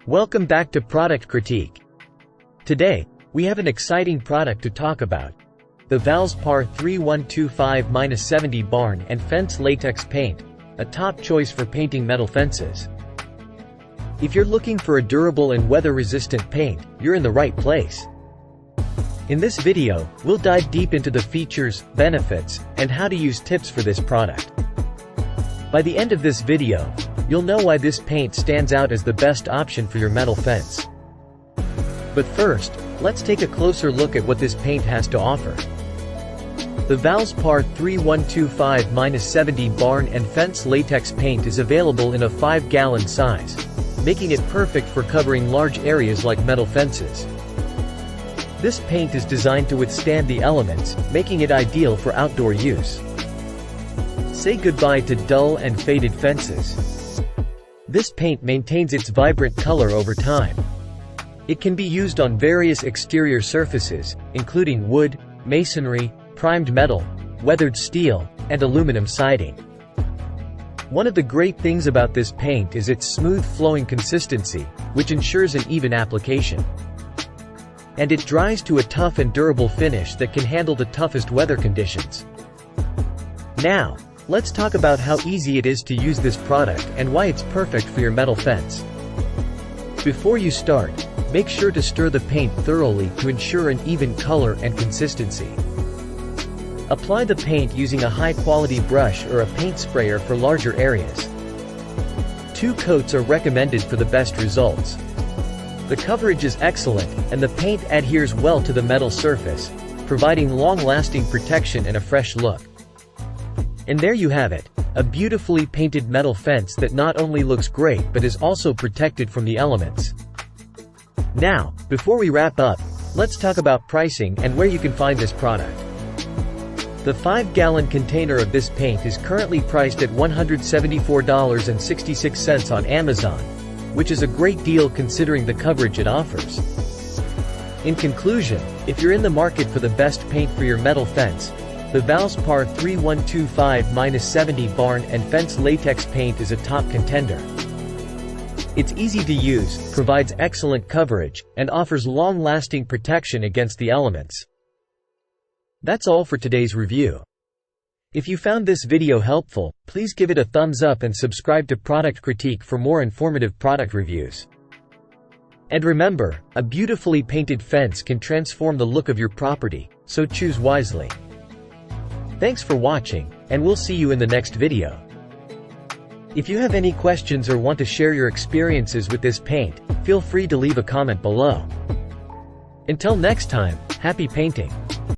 Welcome back to Product Critique. Today, we have an exciting product to talk about. The Valspar 3125-70 barn and fence latex paint, a top choice for painting metal fences. If you're looking for a durable and weather-resistant paint, you're in the right place. In this video, we'll dive deep into the features, benefits, and how to use tips for this product. By the end of this video, you'll know why this paint stands out as the best option for your metal fence. But first, let's take a closer look at what this paint has to offer. The Valspar 3125-70 barn and fence latex paint is available in a 5-gallon size, making it perfect for covering large areas like metal fences. This paint is designed to withstand the elements, making it ideal for outdoor use. Say goodbye to dull and faded fences. This paint maintains its vibrant color over time. It can be used on various exterior surfaces, including wood, masonry, primed metal, weathered steel, and aluminum siding. One of the great things about this paint is its smooth flowing consistency, which ensures an even application. And it dries to a tough and durable finish that can handle the toughest weather conditions. Now, let's talk about how easy it is to use this product and why it's perfect for your metal fence. Before you start, make sure to stir the paint thoroughly to ensure an even color and consistency. Apply the paint using a high-quality brush or a paint sprayer for larger areas. 2 coats are recommended for the best results. The coverage is excellent, and the paint adheres well to the metal surface, providing long-lasting protection and a fresh look. And there you have it, a beautifully painted metal fence that not only looks great but is also protected from the elements. Now, before we wrap up, let's talk about pricing and where you can find this product. The 5-gallon container of this paint is currently priced at $174.66 on Amazon, which is a great deal considering the coverage it offers. In conclusion, if you're in the market for the best paint for your metal fence, the Valspar 3125-70 barn and fence latex paint is a top contender. It's easy to use, provides excellent coverage, and offers long-lasting protection against the elements. That's all for today's review. If you found this video helpful, please give it a thumbs up and subscribe to Product Critique for more informative product reviews. And remember, a beautifully painted fence can transform the look of your property, so choose wisely. Thanks for watching, and we'll see you in the next video. If you have any questions or want to share your experiences with this paint, feel free to leave a comment below. Until next time, happy painting!